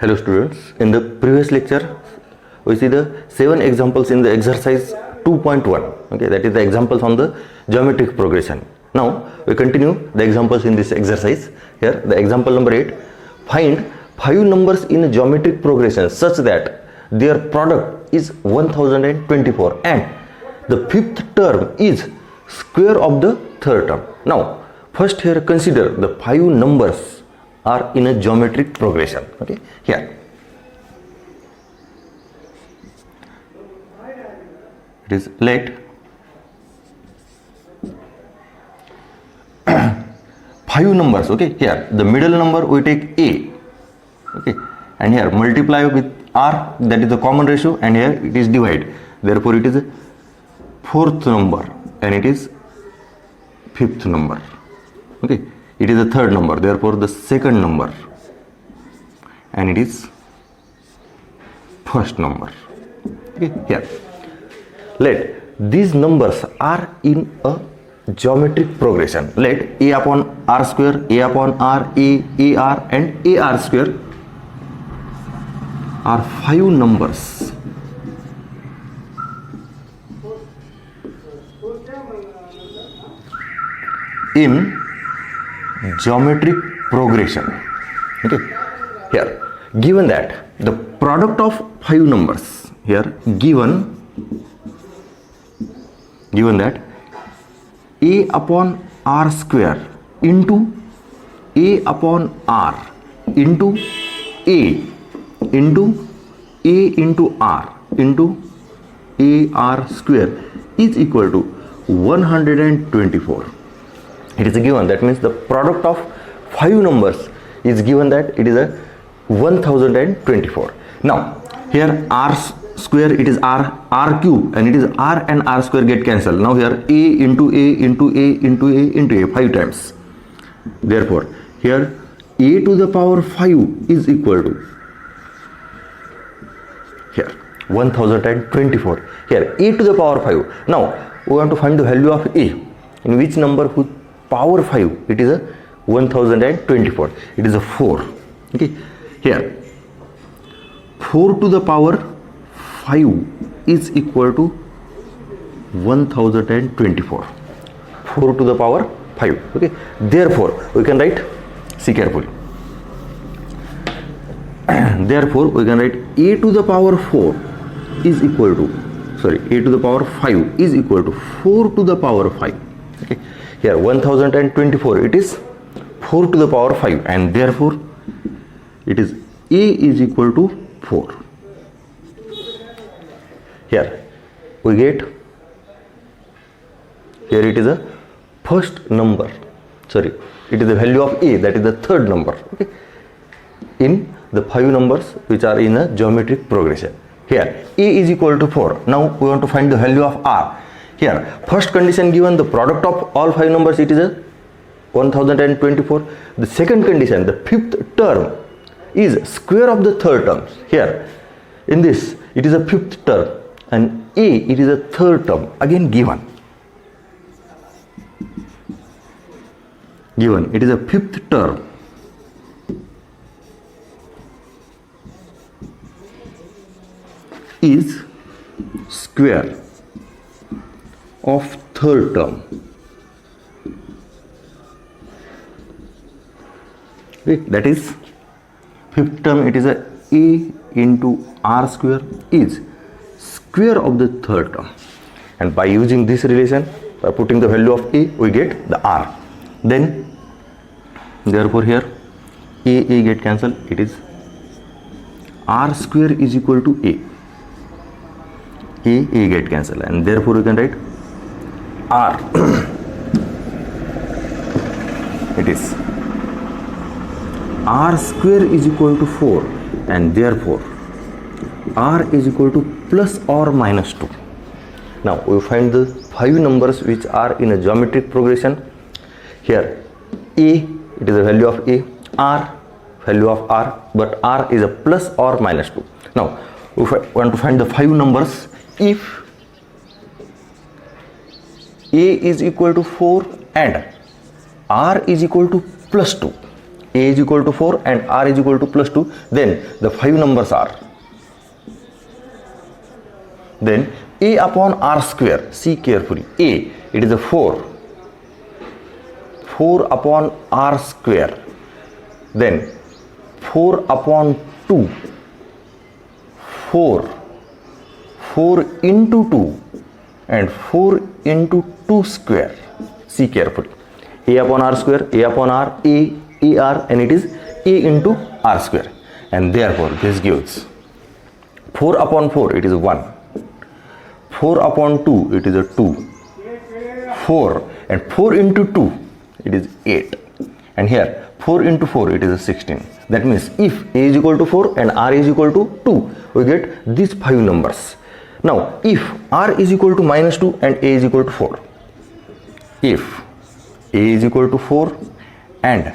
Hello students, in the previous lecture we see the 7 examples in the exercise 2.1. Okay, that is the examples on the geometric progression. Now we continue the examples in this exercise. Here the example number 8, find 5 numbers in a geometric progression such that their product is 1024 and the fifth term is square of the third term. Now first here consider the 5 numbers are in a geometric progression. Okay, here it is, let 5 numbers. Okay, here the middle number we take a, okay, and here multiply with r, that is the common ratio, and here it is divide, therefore it is a fourth number and it is fifth number. Okay, it is the third number, therefore the second number, and it is first number. Okay, here let these numbers are in a geometric progression. Let a upon r square, a upon r, a r and a r square are 5 numbers in geometric progression. Okay, here given that the product of 5 numbers, here given that a upon r square into a upon r into a into r into a r square is equal to 124. It is given, that means the product of 5 numbers is given that it is a 1024. Now here r square, it is r cube, and it is r and r square get cancelled. Now here a into a into a into a into a 5 times, therefore here a to the power 5 is equal to here 1024. Here a to the power 5. Now we want to find the value of a, in which number with power 5 it is a 1024, it is a 4. Okay, here 4 to the power 5 is equal to 1024, 4 to the power 5. Okay, therefore we can write, see carefully, therefore we can write a to the power 4 is equal to, a to the power 5 is equal to 4 to the power 5. Okay, here 1024, it is 4 to the power 5, and therefore it is a is equal to 4. Here we get, here it is a first number, it is the value of a, that is the third number. Okay, in the 5 numbers which are in a geometric progression. Here a is equal to 4. Now we want to find the value of r. Here first condition given, the product of all 5 numbers it is a 1024. The second condition, the fifth term is square of the third term. Here in this it is a fifth term and a it is a third term, again given it is a fifth term is square of third term. Okay, that is fifth term, it is a into r square is square of the third term, and by using this relation, by putting the value of a, we get the r. Then therefore here a get cancelled, it is r square is equal to a get cancelled, and therefore we can write r it is r square is equal to 4, and therefore r is equal to plus or minus 2. Now we find the 5 numbers which are in a geometric progression. Here a, it is the value of a, r value of r, but r is a plus or minus 2. Now we want to find the 5 numbers if a is equal to 4 and r is equal to plus 2. a is equal to 4 and r is equal to plus 2, then the 5 numbers are, then a upon r square, see carefully, a, it is a 4 upon r square, then 4 upon 2, 4 into 2 and 4 into 2 square. See carefully, a upon r square, a upon r, a r, and it is a into r square, and therefore this gives 4 upon 4, it is 1, 4 upon 2, it is a 2, 4, and 4 into 2, it is 8, and here 4 into 4, it is a 16. That means if a is equal to 4 and r is equal to 2, we get these 5 numbers. Now if r is equal to minus 2 and a is equal to 4, if a is equal to 4 and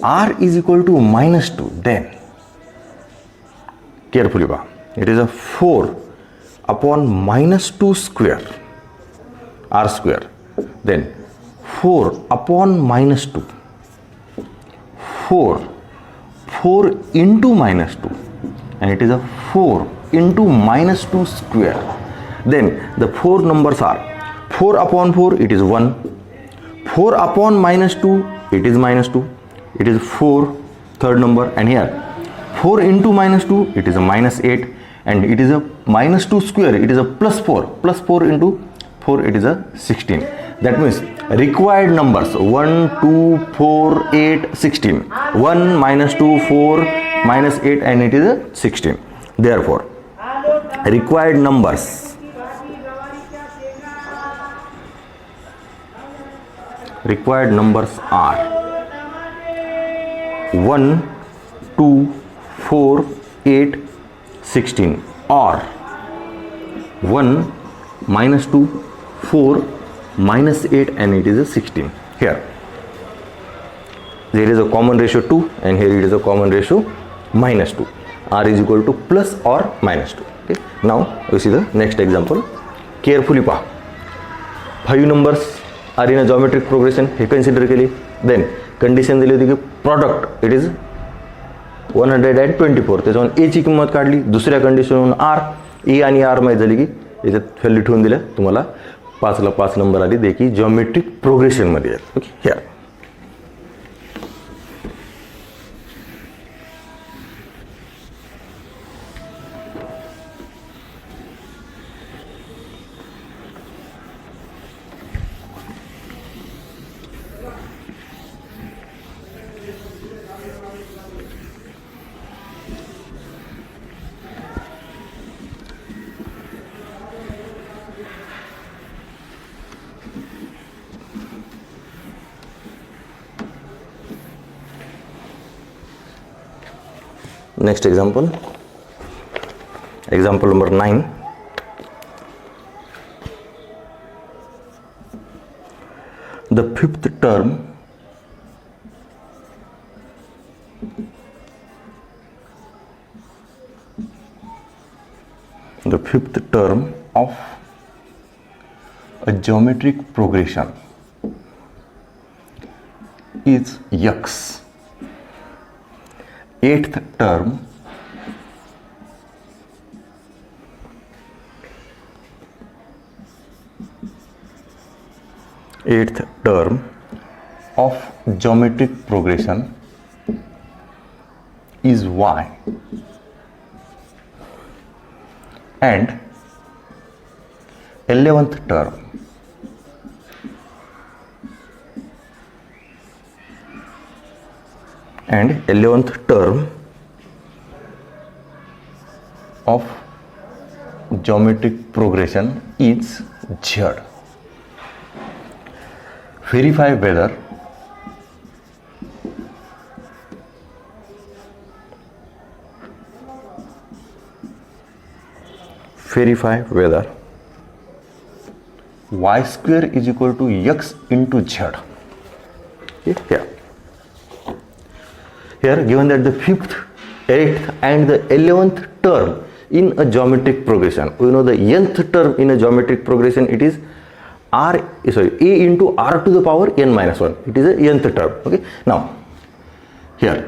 r is equal to minus 2, then carefully ba, it is a 4 upon minus 2 square, r square, then 4 upon minus 2, 4 into minus 2, and it is a 4 into minus 2 square. Then the 4 numbers are 4 upon 4, it is 1, 4 upon minus 2, it is minus 2, it is 4, third number, and here 4 into minus 2, it is a minus 8, and it is a minus 2 square, it is a plus 4 into 4, it is a 16. That means required numbers 1, 2, 4, 8, 16. 1 minus 2, 4 minus 8, and it is a 16. Therefore, required numbers are 1, 2, 4, 8, 16, or 1 minus 2, 4 minus 8, and it is a 16. Here there is a common ratio 2, and here it is a common ratio minus 2. R is equal to plus or minus 2. Okay. Now we see the next example. Carefully पहा. 5 numbers are in a geometric progression. Hey consider केली. Then condition दिली होती की product it is 124. त्याच्यावर a ची किंमत काढली. दुसऱ्या कंडिशनवरून r, a आणि r माहित झाली की याच्यात व्हॅल्यू ठेवून दिल्या. तुम्हाला 5 ला 5 नंबर आली. दे की geometric progression मध्ये आहेत. Okay. here next example number 9. The fifth term of a geometric progression is x. Eighth term of geometric progression is y, and 11th term of geometric progression is z. Verify whether y square is equal to x into z. Here given that the 5th, 8th and the 11th term in a geometric progression, we know the nth term in a geometric progression, it is a into r to the power n minus 1. It is a nth term. Okay. Now here.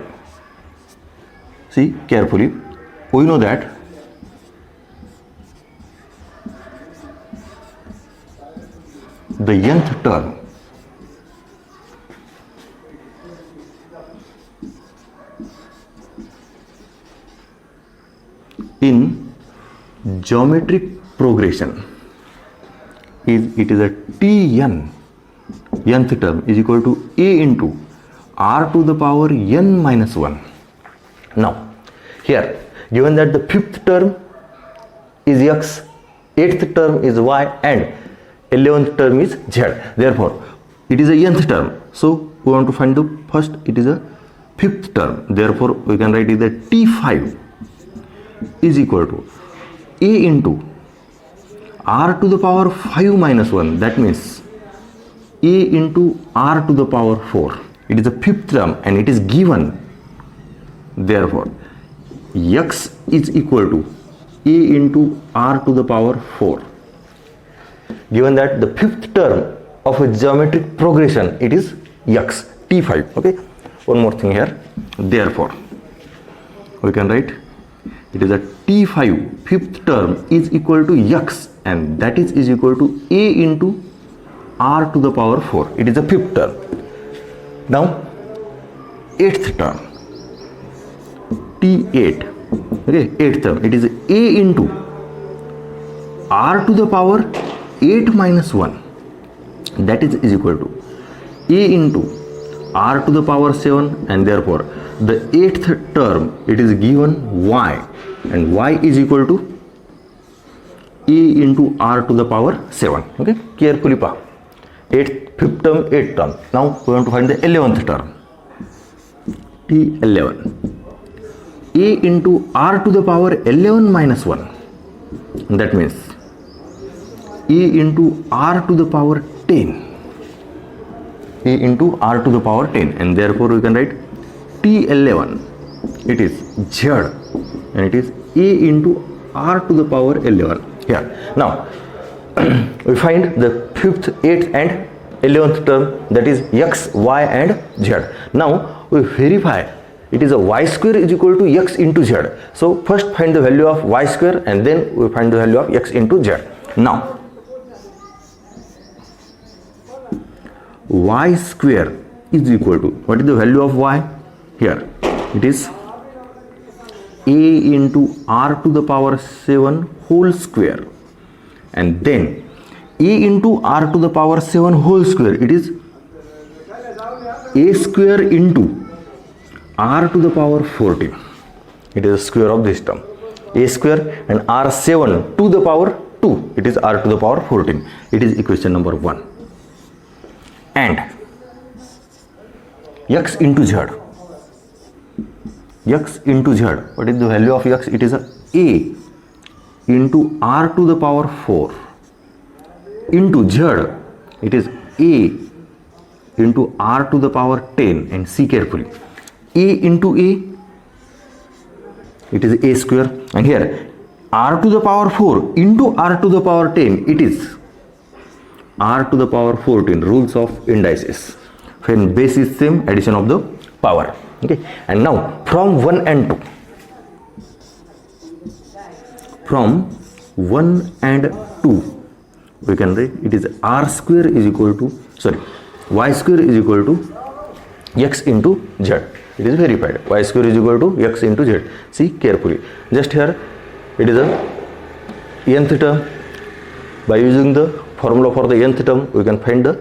See carefully. We know that the nth term in geometric progression is a Tn, nth term is equal to a into r to the power n minus 1. Now here given that the fifth term is x, eighth term is y and 11th term is z, therefore it is a nth term, so we want to find the first, it is a fifth term, therefore we can write it that t5 is equal to a into r to the power 5 minus 1, that means a into r to the power 4. It is a fifth term and it is given, therefore x is equal to a into r to the power 4. Given that the fifth term of a geometric progression, it is x, t5. Okay, one more thing here, therefore we can write it is a t5 fifth term is equal to x, and that is equal to a into r to the power 4. It is a fifth term. Now eighth term, t8, okay, eighth term, it is a into r to the power 8 minus 1, that is equal to a into r to the power 7, and therefore the eighth term it is given y, and y is equal to a into r to the power 7. Okay, carefully pa. Fifth term, eighth term. Now we want to find the 11th term, t11, a into r to the power 11 minus 1, that means a into r to the power 10, a into r to the power 10, and therefore we can write t11, it is z, and it is a into r to the power 11 here. Now we find the 5th, 8th and 11th term, that is x, y and z. Now we verify it is a y square is equal to x into z. So first find the value of y square and then we find the value of x into z. Now y square is equal to, what is the value of y? Here it is a into r to the power 7 whole square, and then a into r to the power 7 whole square, it is a square into r to the power 14. It is the square of this term, a square, and r7 to the power 2, it is r to the power 14. It is equation number 1. And x into z, x into z, what is the value of x? It is a into r to the power 4 into z, it is a into r to the power 10, and see carefully, a into a, it is a square, and here r to the power 4 into r to the power 10, it is r to the power 14, rules of indices. When base is same, addition of the power. Okay, and now from 1 and 2, from 1 and 2 we can write it is r square is equal to, sorry, y square is equal to x into z. It is verified, y square is equal to x into z. See carefully, just here it is a nth term. By using the formula for the nth term, we can find the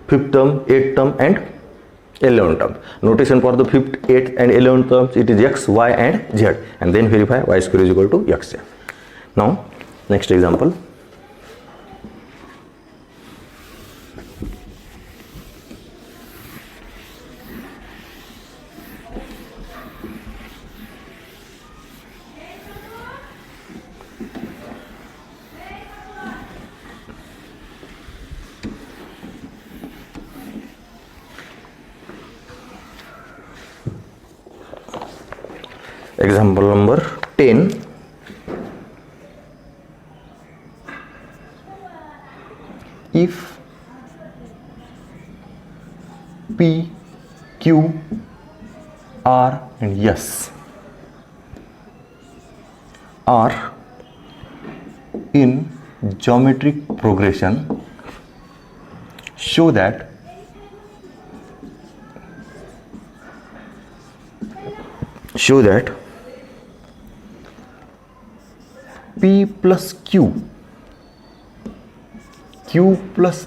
fifth term, eighth term and 11th term. Notation for the fifth, eighth and 11th terms, it is x, y and z, and then verify y square is equal to x. Now next example. Example number 10. If P, Q are and S are in geometric progression, show that P plus Q, Q plus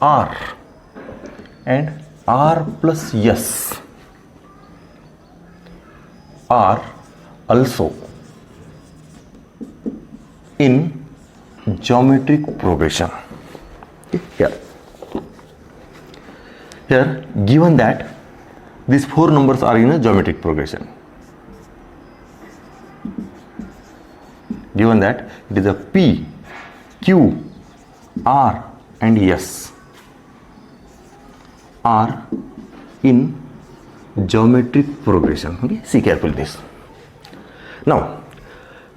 R and R plus S are also in geometric progression. Okay, here given that these four numbers are in a geometric progression, given that it is a P, Q, R and S are in geometric progression. Okay, see carefully this. Now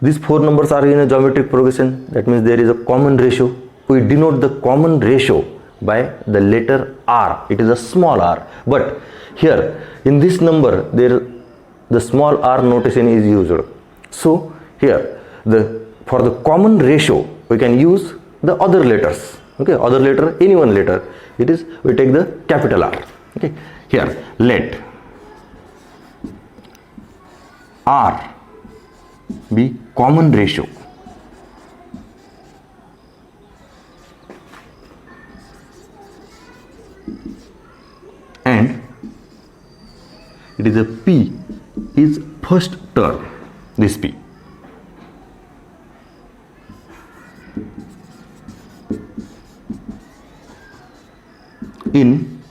these four numbers are in a geometric progression, that means there is a common ratio. We denote the common ratio by the letter R. It is a small r, but here in this number the small r notation is used. So here for the common ratio we can use the other letters. Okay, other letter, any one letter, it is, we take the capital R. Okay, here let R be common ratio and it is a P is first term, this P. In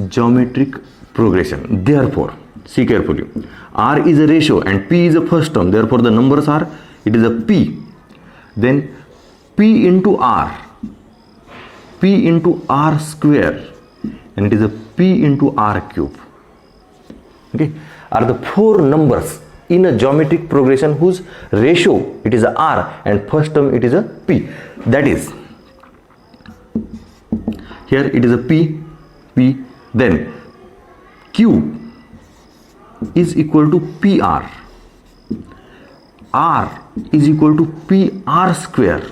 geometric progression. Therefore, see carefully, R is a ratio and P is a first term, therefore the numbers are, it is a P, then P into R square, and it is a P into R cube. Okay, are the four numbers in a geometric progression whose ratio it is a R and first term it is a P. That is, here it is a P, then Q is equal to PR, R is equal to PR square,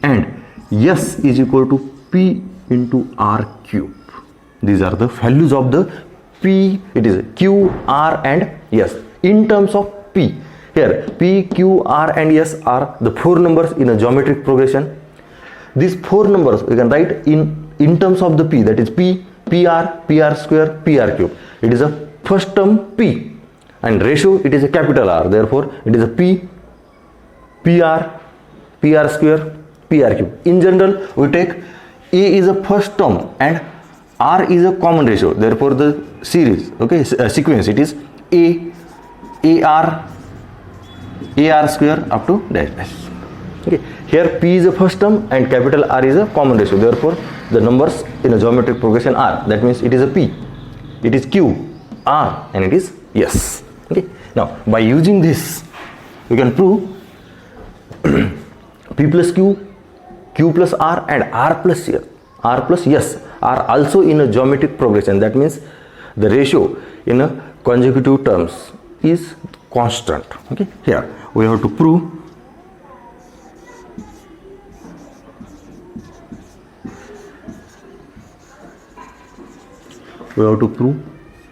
and S is equal to P into R cube. These are the values of the P, it is Q, R and S in terms of P. Here P, Q, R and S are the four numbers in a geometric progression. These four numbers we can write in terms of the P, that is P, PR, PR square, PR cube. It is a first term P and ratio it is a capital R, therefore it is a P, PR, PR square, PR cube. In general we take A is a first term and R is a common ratio, therefore the series, okay, sequence, it is AR square up to dash dash. Okay, here P is a first term and capital R is a common ratio, therefore the numbers in a geometric progression are, that means it is a P, it is Q, R and it is S. Okay, now by using this we can prove P plus Q, Q plus R and R plus S are also in a geometric progression, that means the ratio in a consecutive terms is constant. Okay, here we have to prove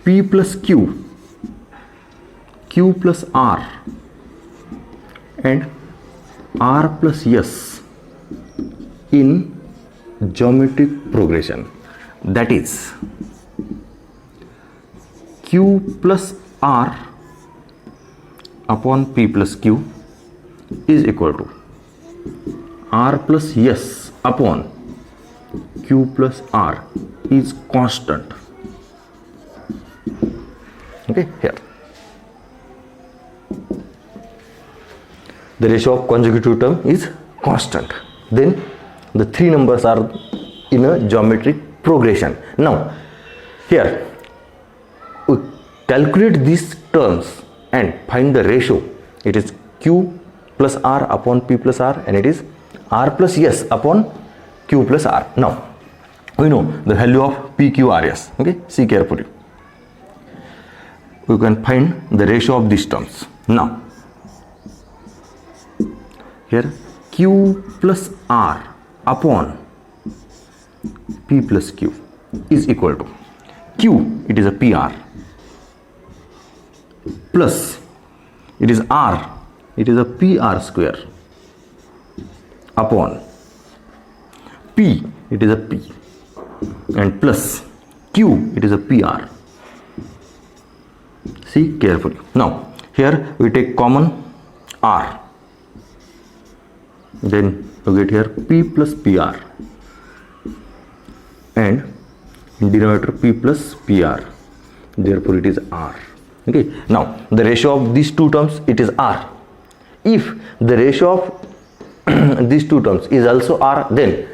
P plus Q, Q plus R and R plus S in geometric progression, that is Q plus R upon P plus Q is equal to R plus S upon Q plus R is constant. Okay, here the ratio of consecutive term is constant, then the three numbers are in a geometric progression. Now here we calculate these terms and find the ratio. It is Q plus R upon P plus R and it is R plus S upon Q plus R. Now we know the value of P, Q, R, S. Okay, see carefully. we can find the ratio of these terms. Now here Q plus R upon P plus Q is equal to Q, it is a PR, plus it is R, it is a PR square, upon P, it is a P, and plus Q, it is a PR. See carefully. Now here we take common R, then you get here P plus PR, and in denominator P plus PR, therefore it is R. Okay, now the ratio of these two terms, it is R. If the ratio of these two terms is also R, then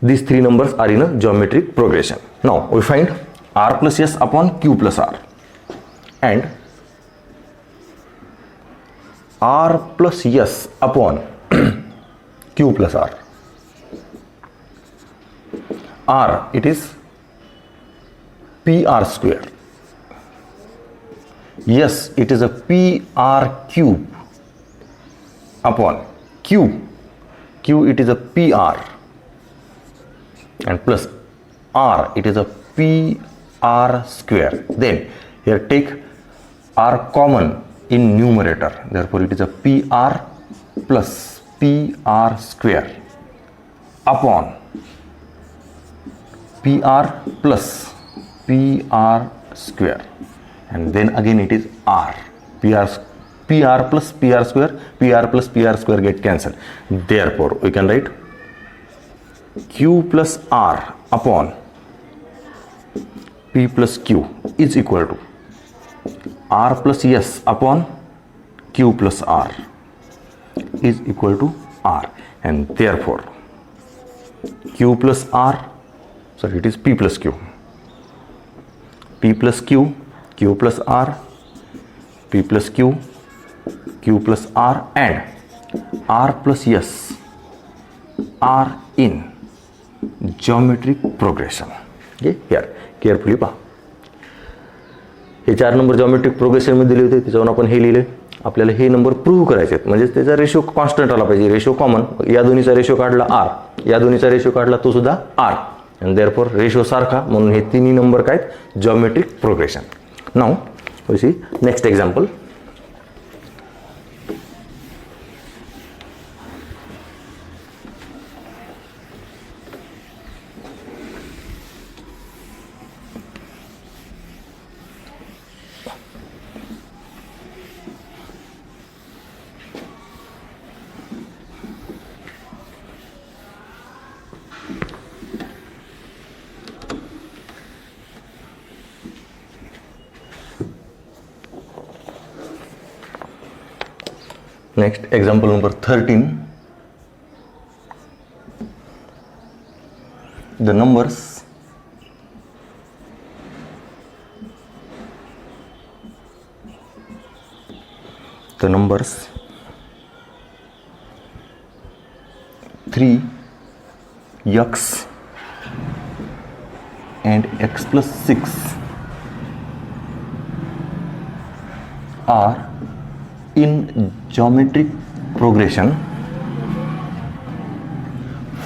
these three numbers are in a geometric progression. Now we find R plus S upon Q plus R, and R plus S upon Q plus R. R, it is PR square. Yes, it is a PR cube upon Q. Q, it is a PR, and plus R, it is a PR square. Then here take R common in numerator, therefore it is a PR plus PR square upon PR plus PR square, and then again it is R. PR plus PR square, PR plus PR square get cancelled. Therefore we can write Q plus R upon P plus Q is equal to R plus S upon Q plus R is equal to R, and therefore Q plus R, sorry, it is P plus Q, P plus Q, Q plus R, P plus Q, Q plus R, and R plus S are in geometric progression. Okay, here carefully पहा, हे 4 number geometric progression मध्ये दिले होते, त्याच्यावर आपण हे लिहिले. आपल्याला हे number prove करायचे आहेत, म्हणजे त्याचा रेशो कॉन्स्टंट आला पाहिजे, रेशो कॉमन. या दोन्हीचा रेशो काढला R, या दोन्हीचा रेशो काढला तो सुद्धा R, and therefore रेशो सारखा, म्हणून हे तिन्ही नंबर काय geometric progression. Now we see next example. Next, example number 13. The numbers the numbers 3x and x plus 6 are in geometric progression.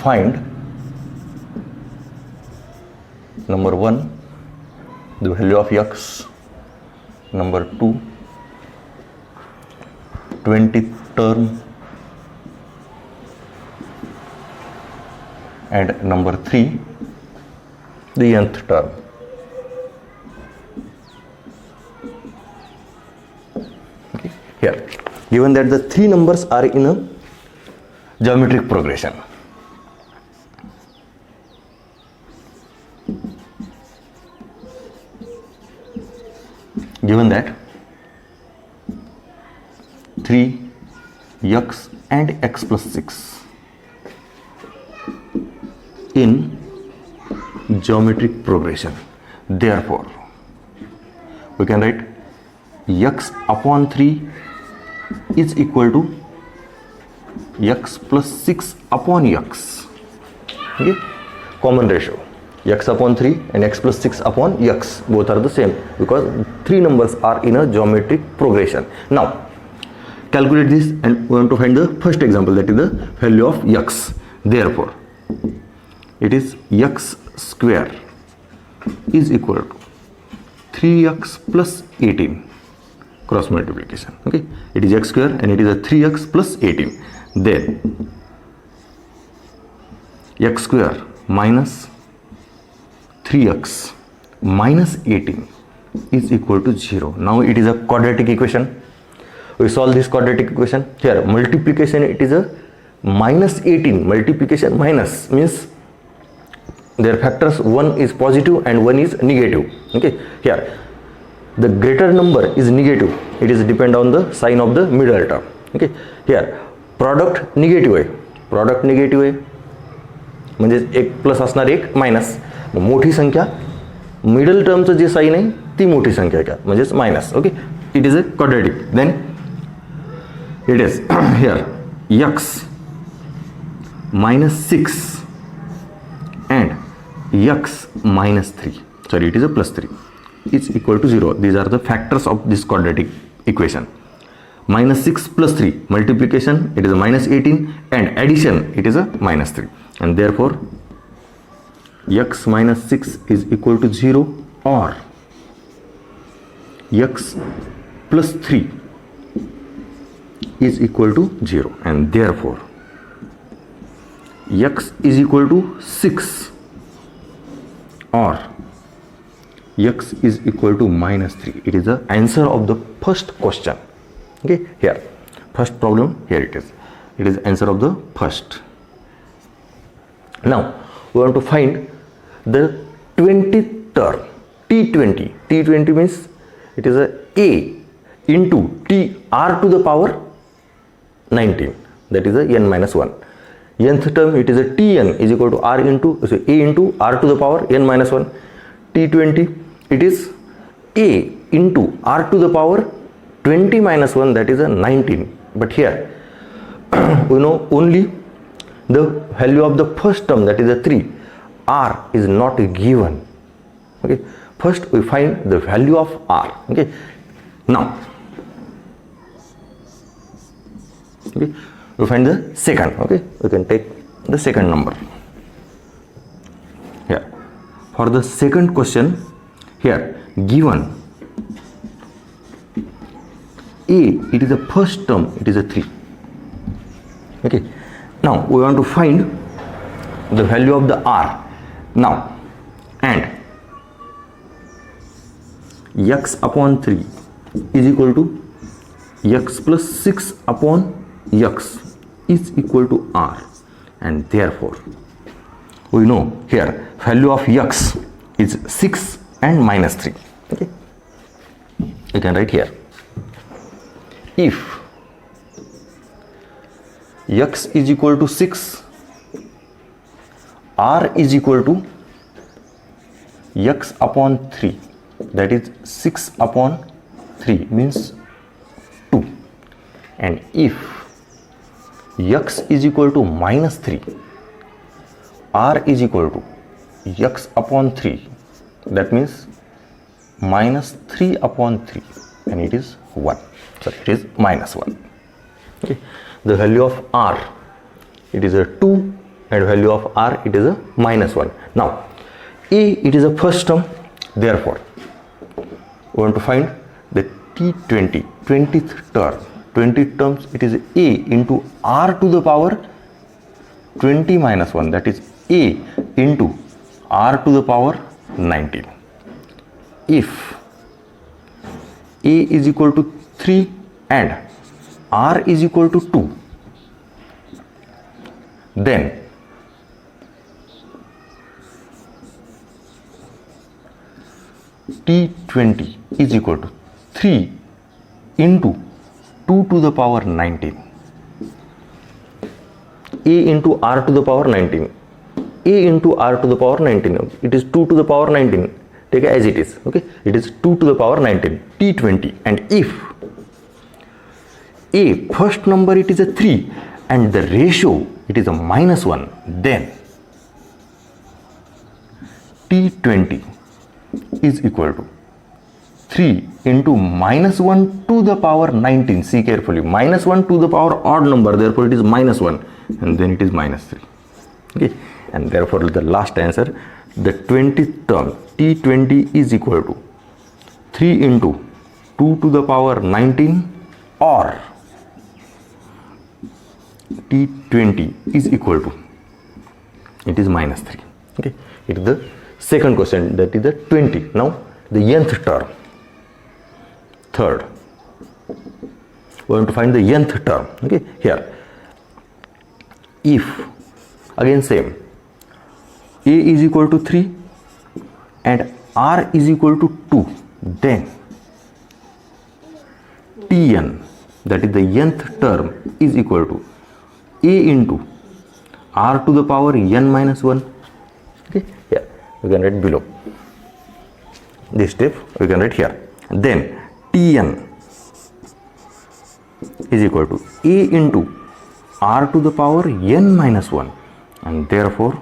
Find number 1 the value of x, number 2 20th term, and number 3 the nth term. Here, given that the 3 numbers are in a geometric progression, given that 3x and x plus 6 in geometric progression, therefore we can write x upon 3 is equal to x plus 6 upon x. Okay, common ratio. x upon 3 and x plus 6 upon x, both are the same because 3 numbers are in a geometric progression. Now calculate this, and we want to find the first example, that is the value of x. Therefore it is x square is equal to 3x plus 18 cross multiplication. Okay, it is x square and it is a 3x plus 18. Then x square minus 3x minus 18 is equal to 0. Now it is a quadratic equation. We solve this quadratic equation. Here multiplication, it is a minus 18. Multiplication minus means their factors, one is positive and one is negative. Okay, here the greater number is negative, it is depend on the sign of the middle term. Okay, here product negative आहे, product negative आहे म्हणजे एक plus असणार एक minus, मोठी संख्या middle टर्मचं जे sign आहे ती मोठी संख्या आहे म्हणजेच मायनस. Okay, it is a quadratic. Then it is here x minus 6 and x minus 3, sorry it is a plus 3, is equal to 0. These are the factors of this quadratic equation. Minus 6 plus 3 multiplication, it is a minus 18, and addition, it is a minus 3, and therefore x minus 6 is equal to 0 or x plus 3 is equal to 0, and therefore x is equal to 6 or x is equal to minus 3. It is the answer of the first question. Okay, here first problem, here it is answer of the first. Now we want to find the 20th term, t20 means it is a into t r to the power 19, that is a n minus 1. Nth term, it is a tn is equal to r into a into r to the power n minus 1. t20, it is a into r to the power 20 minus 1, that is a 19. But here we know only the value of the first term, that is a 3. R is not given. Okay, first we find the value of r. Okay, now okay, we find the second. Okay, we can take the second number here. For the second question, here given a, it is the first term, it is a 3. Okay, now we want to find the value of the r. Now and x upon 3 is equal to x plus 6 upon x is equal to r, and therefore we know here value of x is 6 and minus 3. Okay, you can write here, if x is equal to 6, r is equal to x upon 3, that is 6 upon 3 means 2, and if x is equal to minus 3, r is equal to x upon 3, that means minus 3 upon 3, and it is 1. So it is minus 1. Okay, the value of r, it is a 2, and value of r, it is a minus 1. Now a, it is a first term, therefore we want to find the t20, 20th term. 20 terms, it is a into r to the power 20 minus 1, that is a into r to the power 19. If a is equal to 3 and r is equal to 2, then t20 is equal to 3 into 2 to the power 19. a into r to the power 19. a into r to the power 19. It is 2 to the power 19. Take it as it is. Okay, it is 2 to the power 19. t20, and if a first number, it is a 3 and the ratio, it is a minus 1, then T20 is equal to 3 into minus 1 to the power 19. See carefully, minus 1 to the power odd number, therefore it is minus 1, and then it is minus 3. Okay, and therefore the last answer, the 20th term T20 is equal to 3 into 2 to the power 19, or T20 is equal to, it is minus 3. Okay, it is the second question, that is the 20. Now the nth term, third, we want to find the nth term. Okay, here if, again same, a is equal to 3 and r is equal to 2, then Tn, that is the nth term, is equal to a into r to the power n minus 1. Okay, yeah, we can write below. This step we can write here. Then Tn is equal to a into r to the power n minus 1, and therefore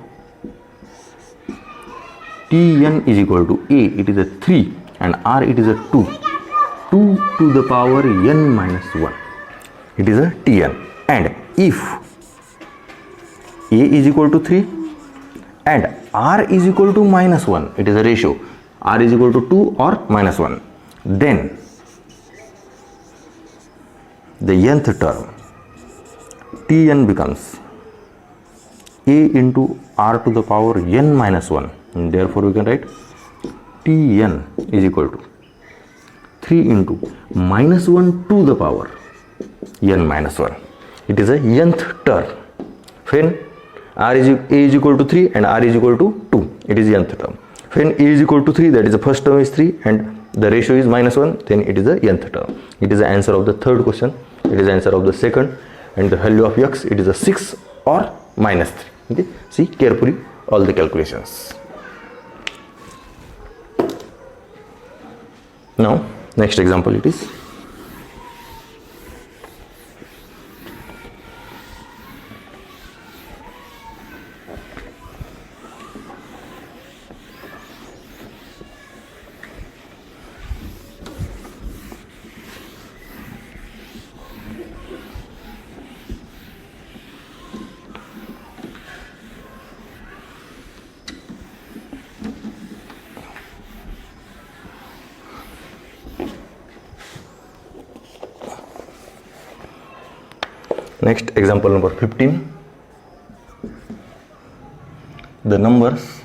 Tn is equal to a, it is a 3, and r it is a 2 to the power n minus 1. It is a Tn. And if a is equal to 3 and r is equal to minus 1, it is a ratio, r is equal to 2 or minus 1, then the nth term Tn becomes a into r to the power n minus 1, and therefore we can write Tn is equal to 3 into minus 1 to the power n minus 1. It is a nth term. When a is equal to 3 and r is equal to 2, it is nth term. When a is equal to 3, that is the first term is 3 and the ratio is minus 1, then it is the nth term. It is the answer of the third question. It is the answer of the second, and the value of x, it is a 6 or minus 3. Okay, see carefully all the calculations. Now next example it is next example number 15. The numbers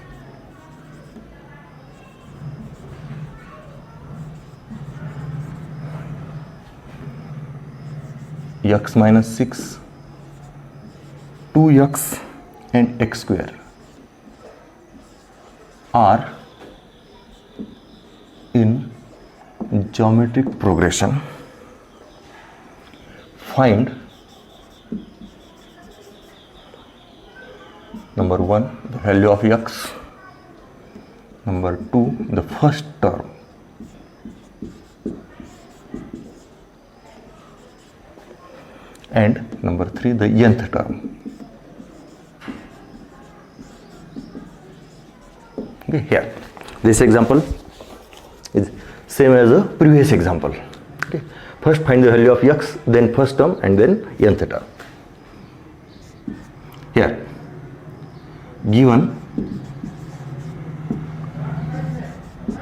x minus 6, 2x and x square are in geometric progression. Find number 1 the value of x, number 2 the first term, and number 3 the nth term. Okay, here this example is same as the previous example. Okay, first find the value of x, then first term, and then nth term. Here given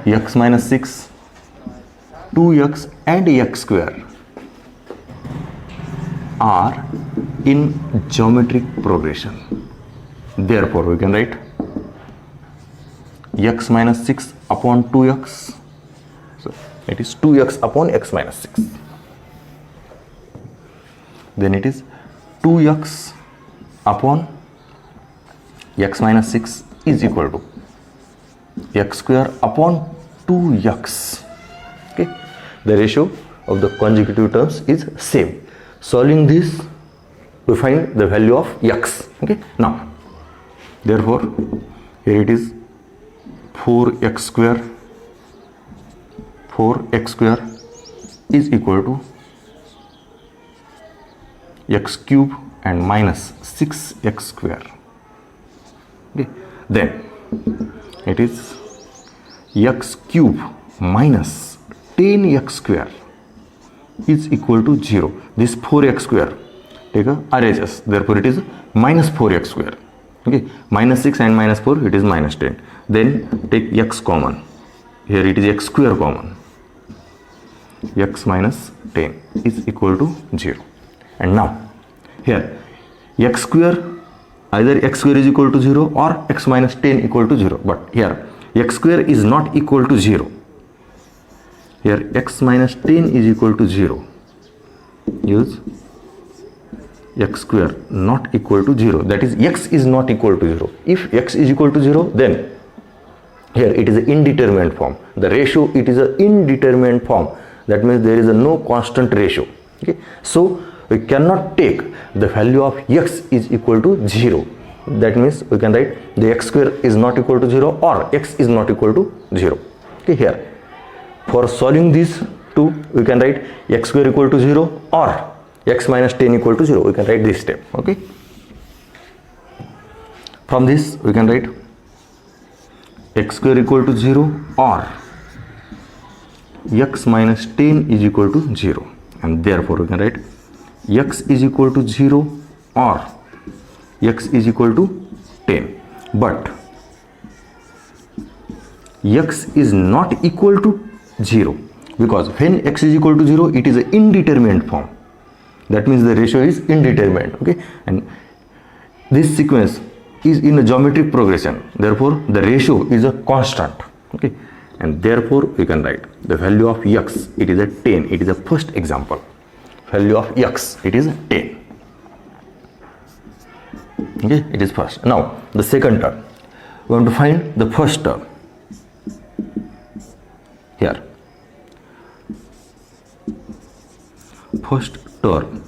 x minus 6, 2x and x square are in geometric progression. Therefore we can write x minus 6 upon 2x, so it is 2x upon x minus 6. Then it is 2x upon x minus 6 is equal to x square upon 2x. Okay, the ratio of the consecutive terms is same. Solving this, we find the value of x. Okay, now therefore here it is 4x square is equal to x cube and minus 6x square. Okay, then it is x cube minus 10x square is equal to 0. This 4x square, take a RHS, therefore it is minus 4x square. Okay, minus 6 and minus 4, it is minus 10. Then take x common. Here it is x square common. X minus 10 is equal to 0. And now here x square, either x square is equal to 0 or x minus 10 equal to 0. But here x square is not equal to 0. Here x minus 10 is equal to 0. Use x square not equal to 0. That is, x is not equal to 0. If x is equal to 0, then here it is an indeterminate form. The ratio, it is an indeterminate form. That means there is a no constant ratio. Okay, so we cannot take the value of x is equal to 0. That means we can write the x square is not equal to 0 or x is not equal to 0. Okay, here for solving these two, we can write x square equal to 0 or x minus 10 equal to 0. We can write this step. Okay, from this we can write x square equal to 0 or x minus 10 is equal to 0, and therefore we can write x is equal to 0 or x is equal to 10. But x is not equal to 0, because when x is equal to 0, it is an indeterminate form. That means the ratio is indeterminate. Okay, and this sequence is in a geometric progression, therefore the ratio is a constant. Okay, and therefore we can write the value of x, it is a 10. It is a first example. Value of x, it is 10. Okay, it is first. Now the second term, we want to find the first term. Here first term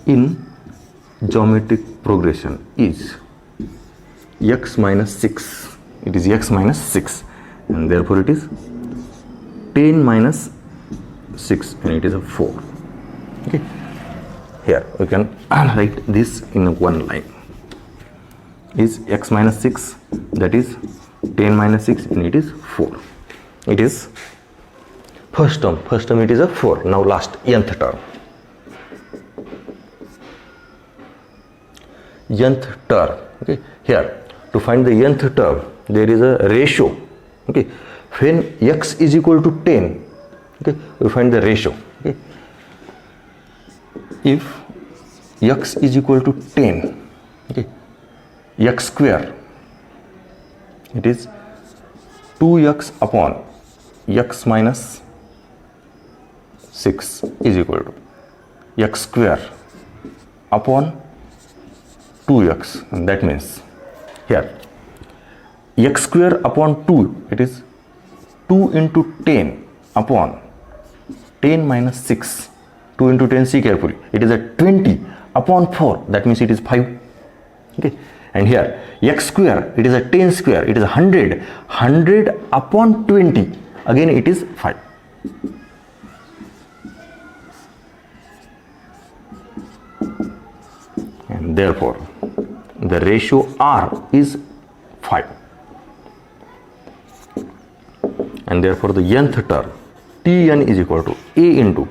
in geometric progression is x minus 6. It is x minus 6, and therefore it is 10 minus 6, and it is a 4. Okay, here we can write this in one line. Is x minus 6, that is 10 minus 6, and it is 4. It is first term. First term, it is a 4. Now last, nth term. Nth term. Okay, here to find the nth term, there is a ratio. Okay, when x is equal to 10, okay, we find the ratio. Okay, if x is equal to 10, okay, x square, it is 2x upon x minus 6 is equal to x square upon 2x, and that means here x square upon 2, it is 2 into 10 upon 10 minus 6. 2 into 10, see carefully, it is a 20 upon 4, that means it is 5. Okay, and here x square, it is a 10 square, it is 100. 100 upon 20, again it is 5. And therefore the ratio R is 5, and therefore the nth term Tn is equal to a into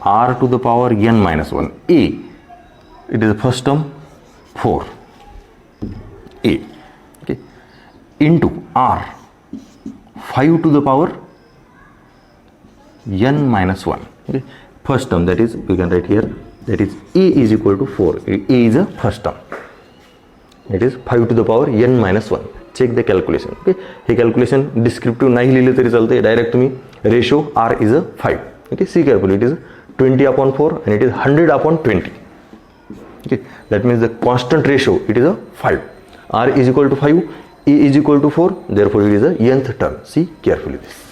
r to the power n minus 1. A, it is the first term 4, a, okay, into r 5 to the power n minus 1. Okay, first term, that is we can write here, that is a is equal to 4. A is a first term. It is 5 to the power n minus 1. Check the calculation. Okay, हे calculation descriptive नाही लिहिले तरी चालते. Direct तुम्ही ratio r is a 5. Okay, see carefully. It is 20 upon 4 and it is 100 upon 20. Okay, that means the constant ratio, it is a 5. R is equal to 5, A is equal to 4. Therefore, it is a nth term. See carefully this.